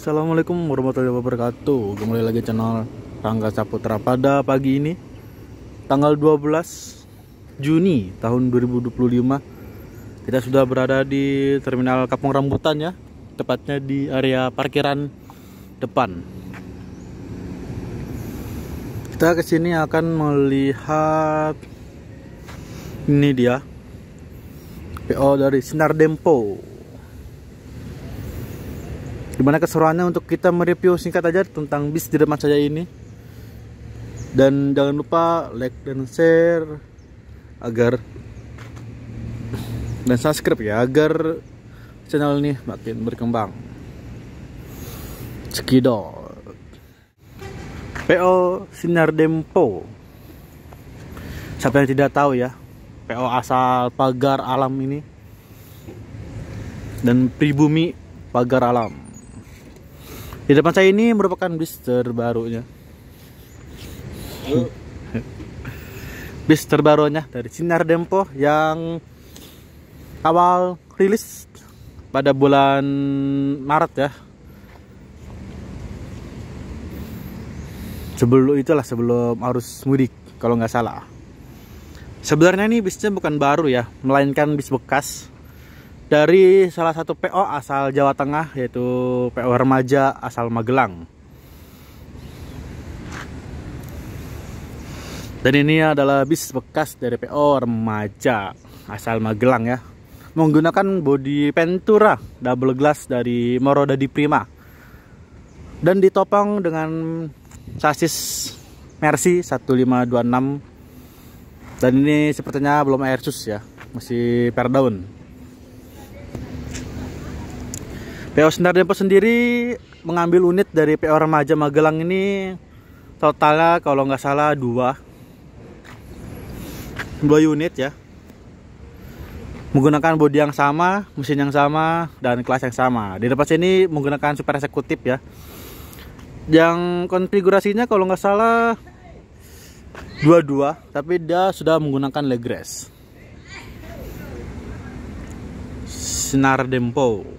Assalamualaikum warahmatullahi wabarakatuh. Kembali lagi channel Rangga Saputra pada pagi ini tanggal 12 Juni tahun 2025. Kita sudah berada di terminal Kampung Rambutan ya, tepatnya di area parkiran depan. Kita kesini akan melihat ini dia PO dari Sinar Dempo. Dimana keseruannya untuk kita mereview singkat aja tentang bis di depan saya ini. Dan jangan lupa like dan share dan subscribe ya, agar channel ini makin berkembang. Cekidot. PO Sinar Dempo. Siapa yang tidak tahu ya, PO asal Pagar Alam ini dan pribumi Pagar Alam. Di depan saya ini merupakan bis terbarunya. Bis terbarunya dari Sinar Dempo yang awal rilis pada bulan Maret ya. Sebelum arus mudik kalau nggak salah. Sebenarnya ini bisnya bukan baru ya, melainkan bis bekas dari salah satu PO asal Jawa Tengah, yaitu PO Remaja asal Magelang. Dan ini adalah bis bekas dari PO Remaja asal Magelang ya, menggunakan bodi Ventura double glass dari Morodadi Prima dan ditopang dengan sasis Mercy 1526. Dan ini sepertinya belum airsus ya, masih per daun. PO Sinar Dempo sendiri mengambil unit dari PO Remaja Magelang ini totalnya kalau nggak salah 2 unit ya, menggunakan bodi yang sama, mesin yang sama, dan kelas yang sama. Di depan sini menggunakan super eksekutif ya, yang konfigurasinya kalau nggak salah 22, tapi dia sudah menggunakan leg rest. Sinar Dempo.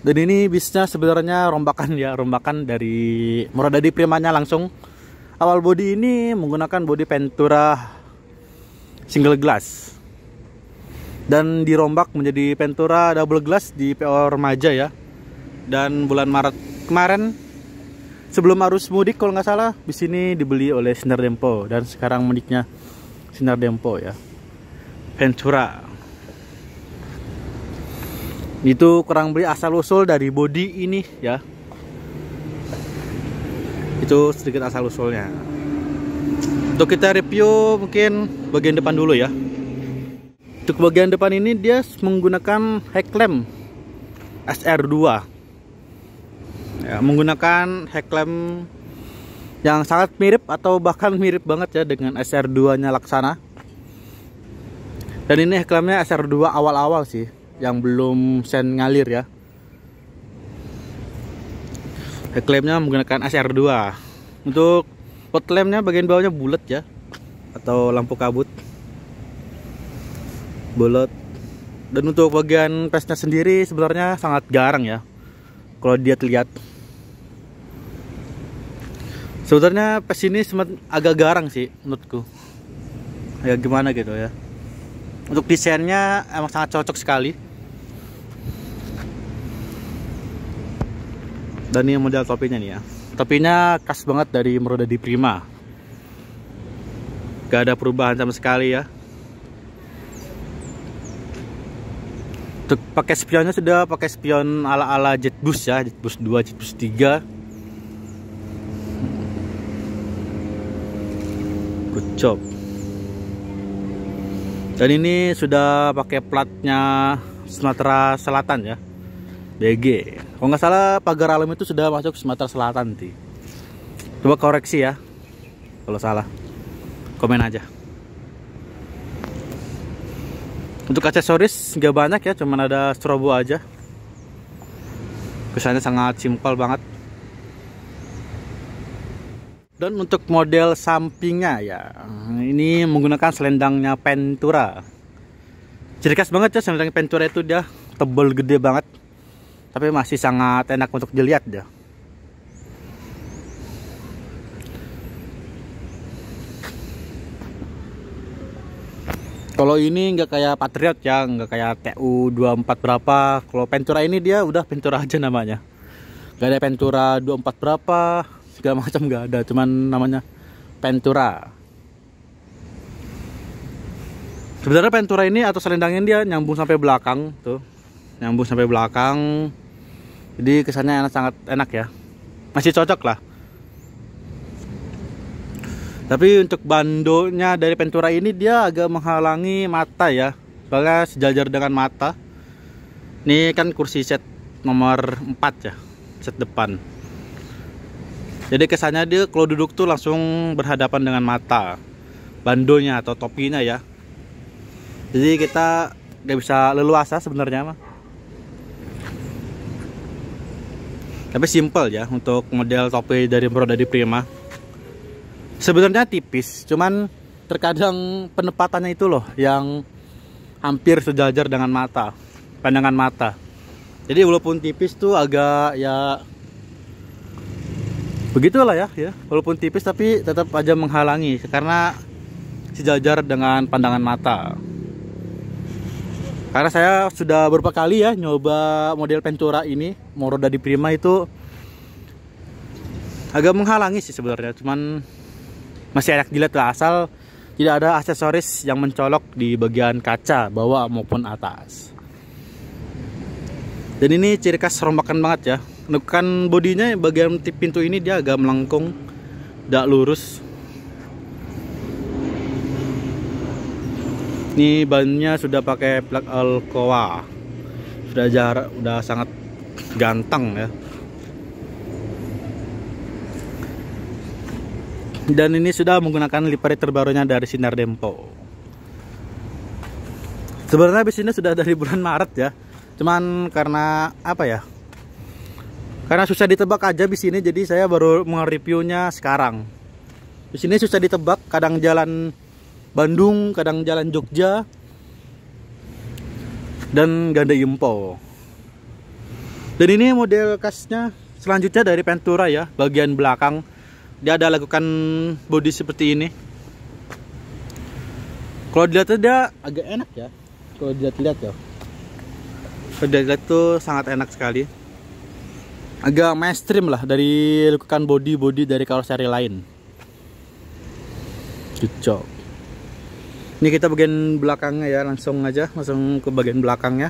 Dan ini bisnya sebenarnya rombakan dari Morodadi Primanya langsung. Awal bodi ini menggunakan bodi Ventura single glass dan dirombak menjadi Ventura double glass di PO Remaja ya. Dan bulan Maret kemarin sebelum arus mudik kalau nggak salah, bis ini dibeli oleh Sinar Dempo dan sekarang mudiknya Sinar Dempo ya. Ventura. Itu kurang lebih asal usul dari bodi ini ya. Itu sedikit asal usulnya. Untuk kita review mungkin bagian depan dulu ya. Untuk bagian depan ini dia menggunakan headlamp SR2 ya, menggunakan headlamp yang sangat mirip atau bahkan mirip banget ya dengan SR2 nya Laksana. Dan ini headlampnya SR2 awal-awal sih, yang belum sen ngalir ya. Headlampnya menggunakan SR2. Untuk pot lampnya bagian bawahnya bulat ya, atau lampu kabut bulat. Dan untuk bagian pesnya sendiri sebenarnya sangat garang ya, kalau dia lihat. Sebenarnya pes ini agak garang sih menurutku, agak gimana gitu ya. Untuk desainnya emang sangat cocok sekali. Dan ini model topinya nih ya. Topinya khas banget dari Morodadi Prima. Gak ada perubahan sama sekali ya. Untuk pakai spionnya sudah pakai spion ala-ala Jetbus ya, Jetbus 2, Jetbus 3. Good job. Dan ini sudah pakai platnya Sumatera Selatan ya, BG. Kalau nggak salah Pagar Alam itu sudah masuk Sumatera Selatan nanti. Coba koreksi ya, kalau salah komen aja. Untuk aksesoris nggak banyak ya, cuman ada strobo aja. Kesannya sangat simpel banget. Dan untuk model sampingnya ya, ini menggunakan selendangnya Ventura. Ciri khas banget ya selendang Ventura itu, dia tebel gede banget, tapi masih sangat enak untuk dilihat ya. Kalau ini nggak kayak Patriot ya, nggak kayak TU24 berapa. Kalau Ventura ini dia udah Ventura aja namanya. Gak ada Ventura 24 berapa, segala macam nggak ada, cuman namanya Ventura. Sebenarnya Ventura ini atau selendangnya dia nyambung sampai belakang tuh, nyambung sampai belakang. Jadi kesannya sangat enak ya, masih cocok lah. Tapi untuk bandonya dari Ventura ini dia agak menghalangi mata ya, soalnya sejajar dengan mata. Ini kan kursi set nomor 4 ya, set depan. Jadi kesannya dia kalau duduk tuh langsung berhadapan dengan mata bandonya atau topinya ya. Jadi kita nggak bisa leluasa sebenarnya mah. Tapi simple ya untuk model topi dari Muradadi Prima. Sebenarnya tipis, cuman terkadang penempatannya itu loh yang hampir sejajar dengan mata, pandangan mata. Jadi walaupun tipis tuh agak ya begitulah ya, walaupun tipis tapi tetap aja menghalangi karena sejajar dengan pandangan mata. Karena saya sudah beberapa kali ya nyoba model Ventura ini, Muradadi Prima itu agak menghalangi sih sebenarnya, cuman masih enak dilihat lah, asal tidak ada aksesoris yang mencolok di bagian kaca bawah maupun atas. Dan ini ciri khas rombakan banget ya. Kan bodinya bagian pintu ini dia agak melengkung, tidak lurus. Ini bannya sudah pakai plak Alcoa, udah sangat ganteng ya. Dan ini sudah menggunakan livery terbarunya dari Sinar Dempo. Sebenarnya bis ini sudah dari bulan Maret ya, cuman karena apa ya, karena susah ditebak aja bis ini, jadi saya baru nge-reviewnya sekarang. Bis ini susah ditebak, kadang jalan Bandung, kadang jalan Jogja, dan ganda impor. Dan ini model khasnya selanjutnya dari Ventura ya, bagian belakang dia ada lakukan body seperti ini. Kalau dilihat dia agak enak ya, kalau dilihat ya, kalau dilihat tuh sangat enak sekali, agak mainstream lah dari lakukan body dari karoseri lain. Cocok. Ini kita bagian belakangnya ya, langsung ke bagian belakangnya.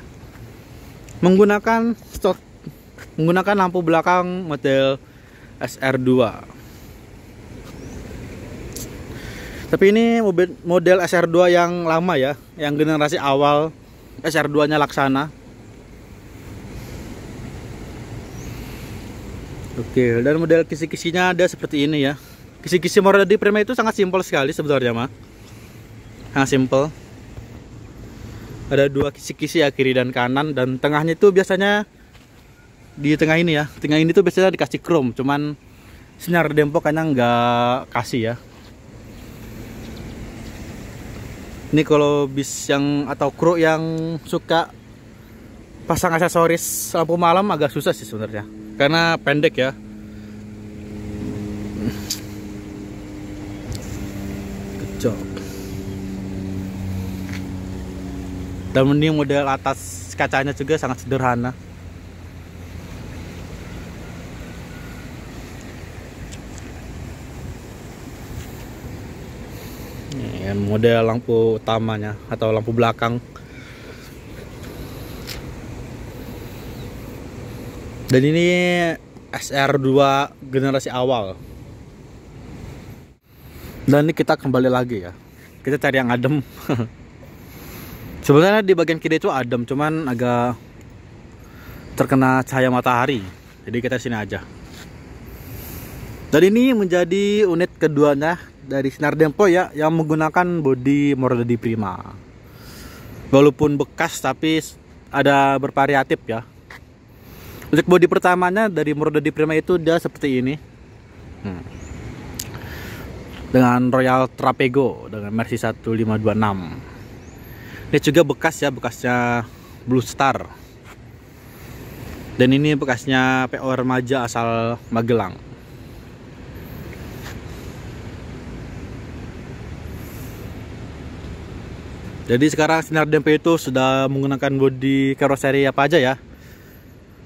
Menggunakan lampu belakang model SR2. Tapi ini model SR2 yang lama ya, yang generasi awal, SR2 nya Laksana. Oke, dan model kisi-kisinya ada seperti ini ya. Kisi-kisi Muradadi Prima itu sangat simpel sekali sebenarnya mah, sangat simpel. Ada dua kisi-kisi ya, kiri dan kanan, dan tengahnya itu biasanya di tengah ini ya, tengah ini tuh biasanya dikasih chrome, cuman Sinar Dempo kayaknya nggak kasih ya. Ini kalau bis yang atau kru yang suka pasang aksesoris lampu malam agak susah sih sebenarnya, karena pendek ya. Kecok. Dan ini model atas kacanya juga sangat sederhana. Ini model lampu utamanya atau lampu belakang. Dan ini SR2 generasi awal. Dan ini kita kembali lagi ya, kita cari yang adem. Sebenarnya di bagian kiri itu adem, cuman agak terkena cahaya matahari, jadi kita sini aja. Dan ini menjadi unit keduanya dari Sinar Dempo ya, yang menggunakan bodi Muradadi Prima. Walaupun bekas tapi ada bervariatif ya. Untuk bodi pertamanya dari Muradadi Prima itu dia seperti ini, dengan Royal Trapego dengan Mercy 1526. Ini juga bekas ya, bekasnya Blue Star. Dan ini bekasnya PO remaja asal Magelang. Jadi sekarang Sinar Dempo itu sudah menggunakan bodi karoseri apa aja ya?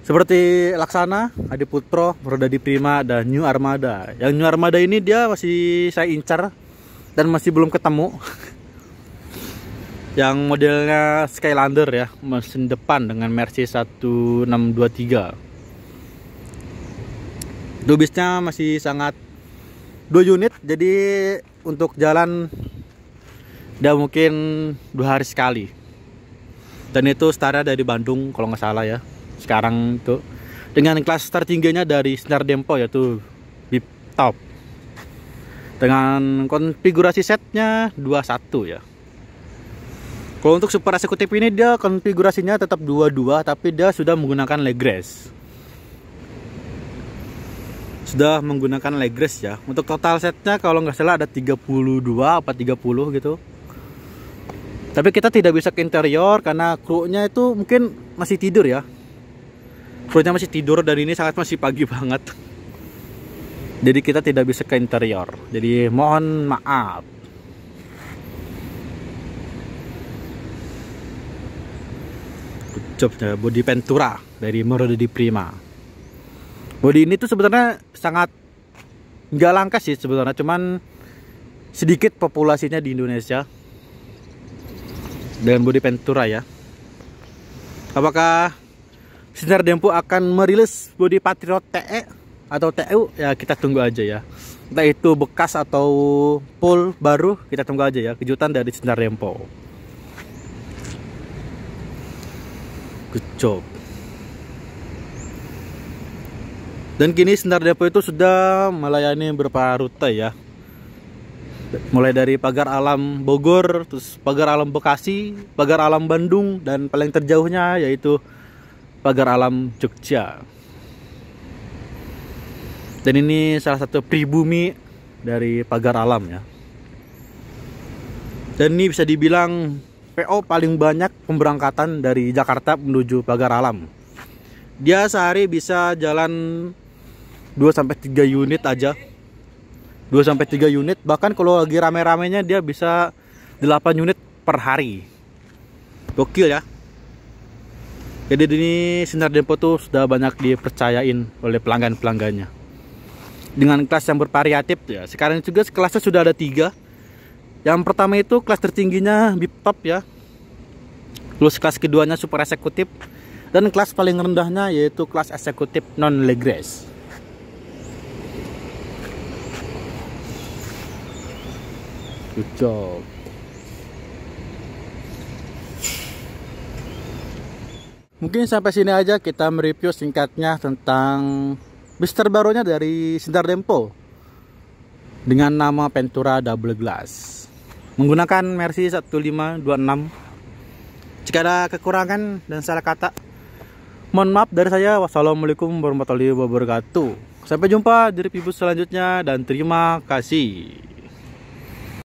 Seperti Laksana, Adiputro, Merodadi Prima, dan New Armada. Yang New Armada ini dia masih saya incar dan masih belum ketemu. Yang modelnya Skylander ya, mesin depan dengan Mercy 1623. Itu bisnya masih sangat 2 unit, jadi untuk jalan dia mungkin 2 hari sekali. Dan itu startnya dari Bandung kalau nggak salah ya. Sekarang itu dengan kelas tertingginya dari Sinar Dempo yaitu VIP Top dengan konfigurasi setnya 21 ya. Kalau untuk super eksekutif ini dia konfigurasinya tetap 22 tapi dia sudah menggunakan leg rest. Sudah menggunakan leg rest ya. Untuk total setnya kalau nggak salah ada 32 apa 30 gitu. Tapi kita tidak bisa ke interior karena krunya itu mungkin masih tidur ya. Krunya masih tidur dan ini sangat masih pagi banget. Jadi kita tidak bisa ke interior. Jadi mohon maaf. Job body Ventura dari Merodadi Prima. Body ini tuh sebenarnya sangat nggak langka sih sebenarnya, cuman sedikit populasinya di Indonesia dengan body Ventura ya. Apakah Sinar Dempo akan merilis body Patriot TE atau TU? Ya kita tunggu aja ya. Entah itu bekas atau full baru, kita tunggu aja ya. Kejutan dari Sinar Dempo. Good job. Dan kini Sinar Dempo itu sudah melayani beberapa rute ya. Mulai dari Pagar Alam Bogor, terus Pagar Alam Bekasi, Pagar Alam Bandung, dan paling terjauhnya yaitu Pagar Alam Jogja. Dan ini salah satu pribumi dari Pagar Alam ya. Dan ini bisa dibilang PO paling banyak pemberangkatan dari Jakarta menuju Pagar Alam. Dia sehari bisa jalan 2-3 unit aja. 2-3 unit, bahkan kalau lagi rame-ramenya dia bisa 8 unit per hari. Gokil ya. Jadi ini Sinar Dempo tuh sudah banyak dipercayain oleh pelanggan-pelanggannya. Dengan kelas yang bervariatif ya. Sekarang juga kelasnya sudah ada 3. Yang pertama itu kelas tertingginya VIP Top ya. Terus kelas keduanya super eksekutif. Dan kelas paling rendahnya yaitu kelas eksekutif non leg rest. Good job. Mungkin sampai sini aja kita mereview singkatnya tentang bis terbarunya dari Sinar Dempo dengan nama Ventura Double Glass menggunakan Mercy 1526. Jika ada kekurangan dan salah kata, mohon maaf dari saya. Wassalamualaikum warahmatullahi wabarakatuh. Sampai jumpa di review selanjutnya dan terima kasih.